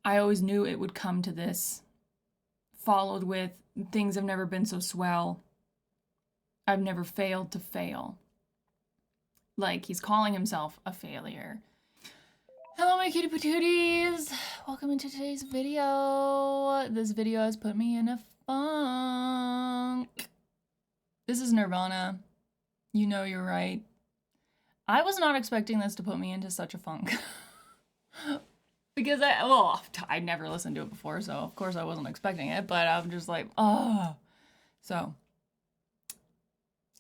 I always knew it would come to this, followed with things have never been so swell. I've never failed to fail. Like he's calling himself a failure. Hello, my cutie patooties! Welcome into today's video. This video has put me in a funk. This is Nirvana. You know you're right. I was not expecting this to put me into such a funk. Because I'd never listened to it before, so of course I wasn't expecting it, but I'm just like, oh. So,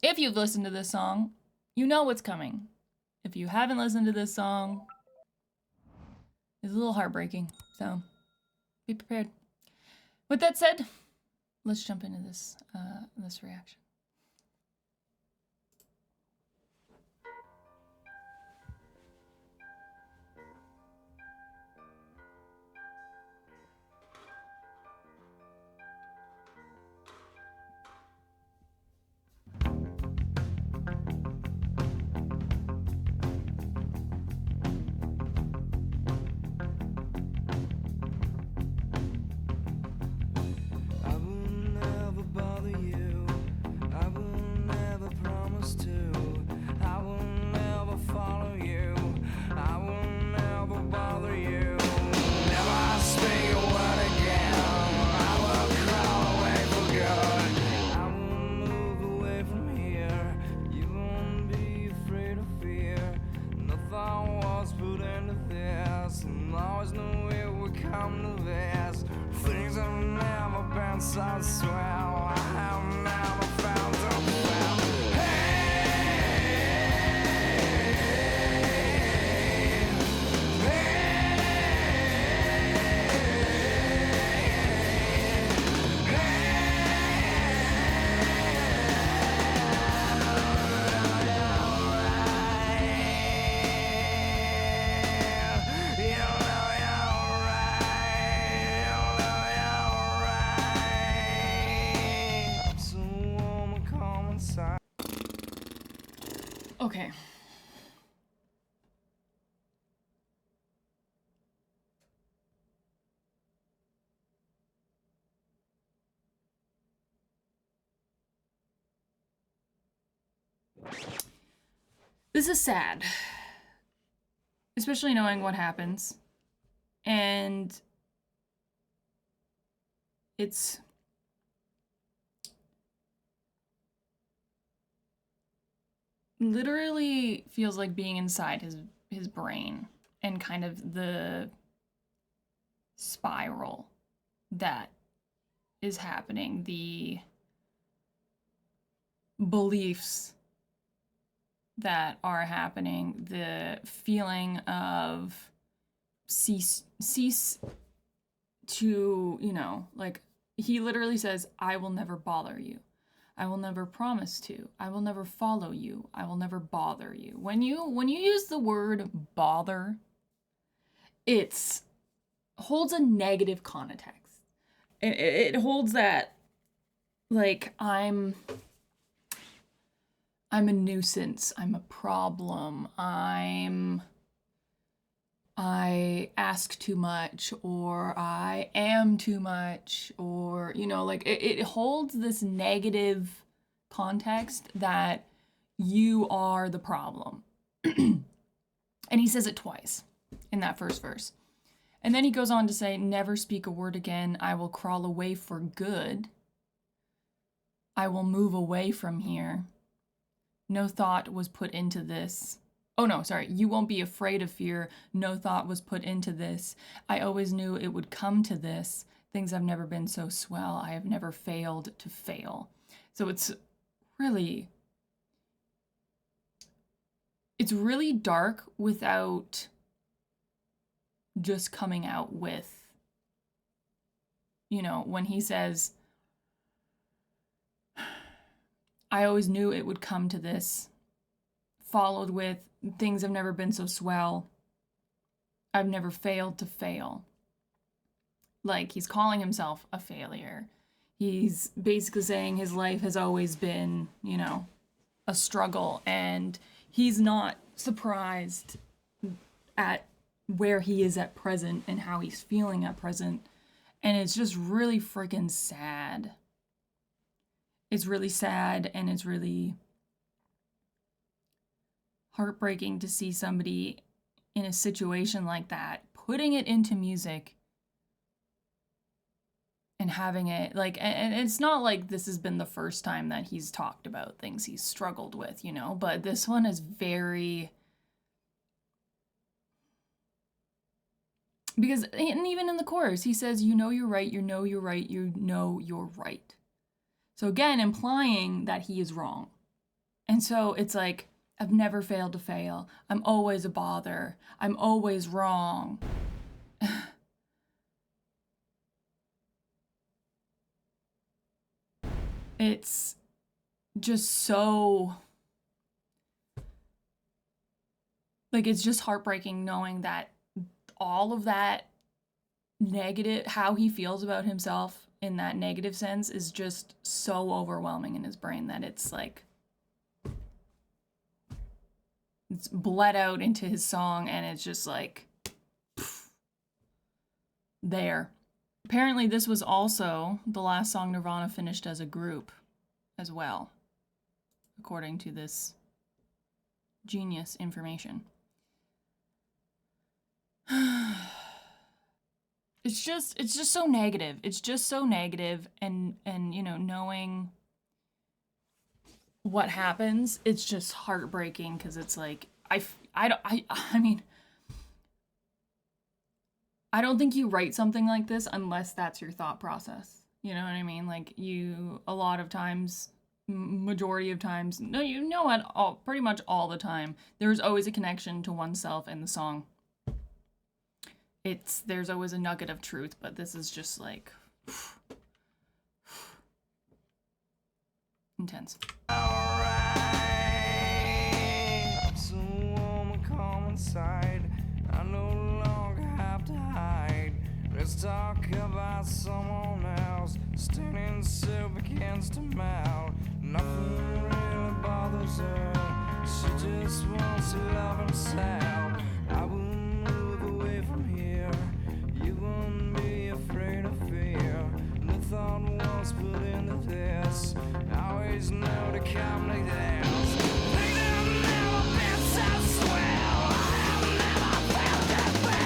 if you've listened to this song, you know what's coming. If you haven't listened to this song, it's a little heartbreaking, so be prepared. With that said, let's jump into this reaction. Okay. This is sad. Especially knowing what happens. And it's literally feels like being inside his brain and kind of the spiral that is happening, the beliefs that are happening, the feeling of cease to, you know, like he literally says, I will never bother you. I will never promise to. I will never follow you. I will never bother you. When you use the word bother, it's holds a negative context. It holds that like I'm a nuisance, I'm a problem, I ask too much, or I am too much, or, you know, like it holds this negative context that you are the problem. And he says it twice in that first verse. And then he goes on to say, never speak a word again. I will crawl away for good. I will move away from here. No thought was put into this. Oh no, sorry. You won't be afraid of fear. No thought was put into this. I always knew it would come to this. Things have never been so swell. I have never failed to fail. So it's really dark without just coming out with, you know, when he says, I always knew it would come to this, followed with things have never been so swell. I've never failed to fail. Like he's calling himself a failure. He's basically saying his life has always been, you know, a struggle, and he's not surprised at where he is at present and how he's feeling at present. And it's just really freaking sad. It's really sad, and it's really heartbreaking to see somebody in a situation like that, putting it into music and having it like, and it's not like this has been the first time that he's talked about things he's struggled with, you know, but this one is very, because, and even in the chorus, he says, you know you're right, you know you're right, you know you're right. So again, implying that he is wrong. And so it's like, I've never failed to fail. I'm always a bother. I'm always wrong. It's just so, like, it's just heartbreaking knowing that all of that negative, how he feels about himself in that negative sense is just so overwhelming in his brain that it's like, it's bled out into his song, and it's just like, there. Apparently this was also the last song Nirvana finished as a group as well, according to this genius information. It's just so negative. It's just so negative, and you know, knowing what happens, it's just heartbreaking, because it's like, I mean, I don't think you write something like this unless that's your thought process. You know what I mean? Like, you, a lot of times, majority of times, no, you know what, all, pretty much all the time, there's always a connection to oneself in the song. There's always a nugget of truth, but this is just like intense. Alright, so on the common side, I no longer have to hide. Let's talk about someone else, standing so against a mouth. Nothing really bothers her, she just wants to love herself. I will move away from here, you won't be afraid of fear. The thought was put into this, I always know to come like this. Things have never been so swell, I have never felt that well.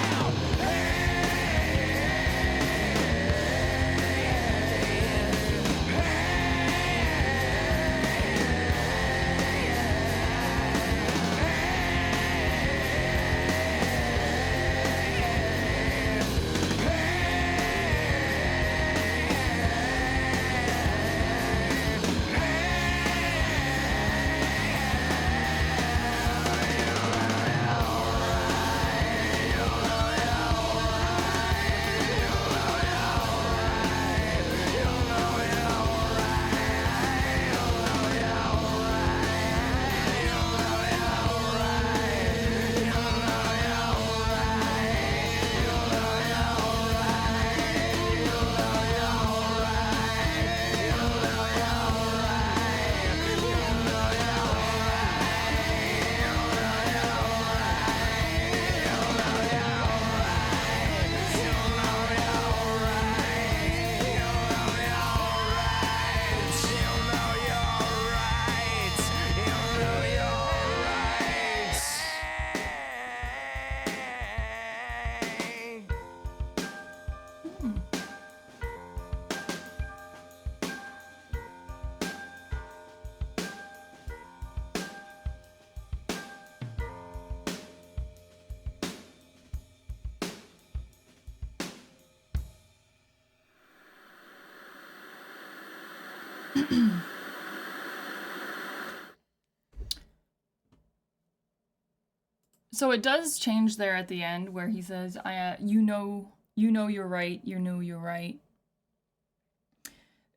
So it does change there at the end where he says, you know you're right, you know you're right.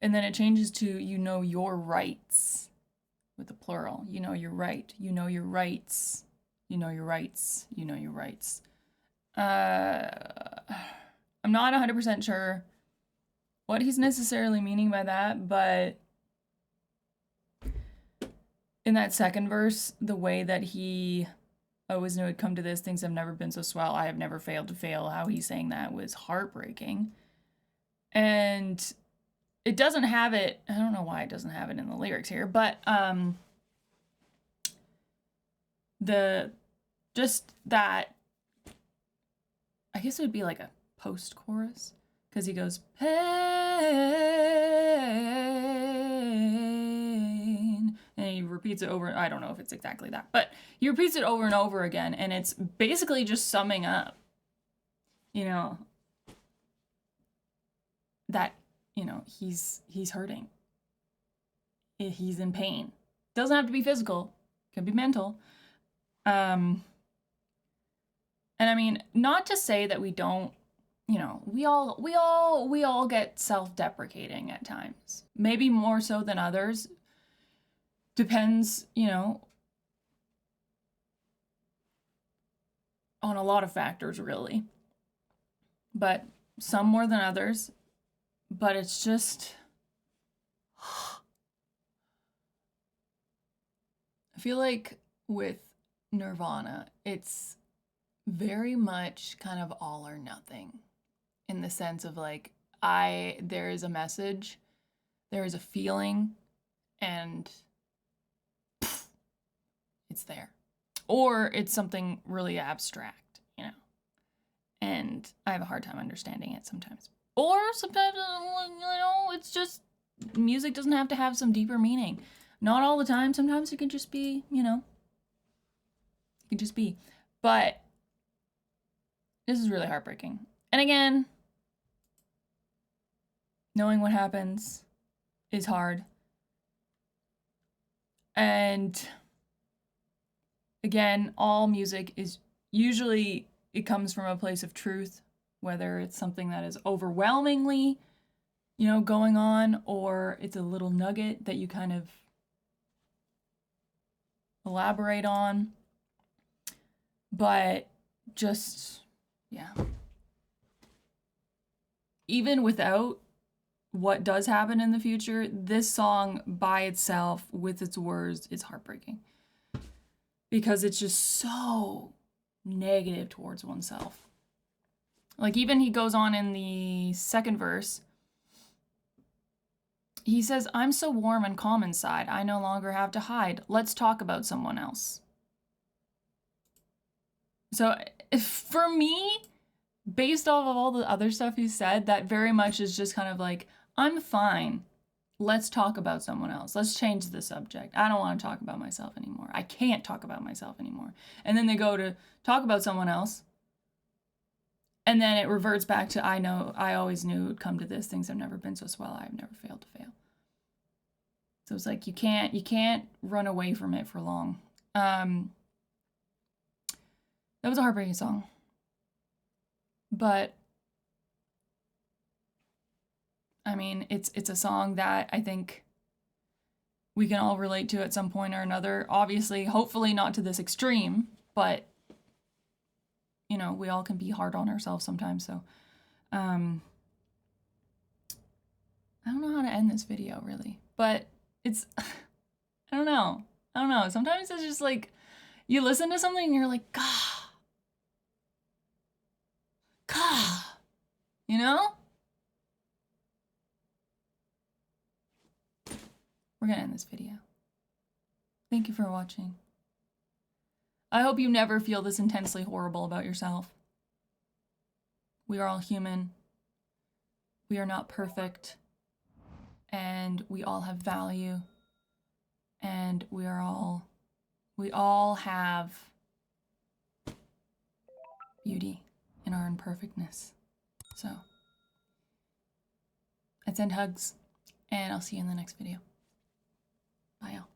And then it changes to, you know your rights, with the plural. You know you're right, you know your rights, you know your rights, you know your rights. I'm not 100% sure what he's necessarily meaning by that, but in that second verse, the way that he I always knew it'd come to this. Things have never been so swell. I have never failed to fail. How he's saying that was heartbreaking. And it doesn't have it. I don't know why it doesn't have it in the lyrics here, but just that, I guess it would be like a post-chorus, because he goes, pain, and he repeats it over. I don't know if it's exactly that, but he repeats it over and over again, and it's basically just summing up, you know, that, you know, he's hurting. He's in pain. Doesn't have to be physical, can be mental. And I mean, not to say that we don't, you know, we all get self-deprecating at times. Maybe more so than others. Depends, you know, on a lot of factors, really. But some more than others. But it's just, I feel like with Nirvana, it's very much kind of all or nothing, in the sense of like, there is a message, there is a feeling, and it's there. Or it's something really abstract, you know, and I have a hard time understanding it sometimes. Or sometimes, you know, it's just, music doesn't have to have some deeper meaning. Not all the time. Sometimes it can just be, you know, it can just be. But this is really heartbreaking. And again, knowing what happens is hard. And again, all music is usually, it comes from a place of truth, whether it's something that is overwhelmingly, you know, going on, or it's a little nugget that you kind of elaborate on. But just, yeah. Even without what does happen in the future, this song by itself, with its words, is heartbreaking. Because it's just so negative towards oneself. Like, even he goes on in the second verse, he says, I'm so warm and calm inside, I no longer have to hide. Let's talk about someone else. So, for me, based off of all the other stuff he said, that very much is just kind of like, I'm fine. Let's talk about someone else. Let's change the subject. I don't want to talk about myself anymore. I can't talk about myself anymore. And then they go to talk about someone else. And then it reverts back to, I always knew it would come to this. Things have never been so swell. I have never failed to fail. So it's like, you can't run away from it for long. That was a heartbreaking song. But I mean, it's a song that I think we can all relate to at some point or another. Obviously, hopefully not to this extreme, but you know, we all can be hard on ourselves sometimes. So, I don't know how to end this video really, but it's, I don't know. Sometimes it's just like, you listen to something and you're like, God, you know? We're gonna end this video. Thank you for watching. I hope you never feel this intensely horrible about yourself. We are all human. We are not perfect. And we all have value. And we all have beauty in our imperfectness. So, I send hugs, and I'll see you in the next video. Bye, y'all.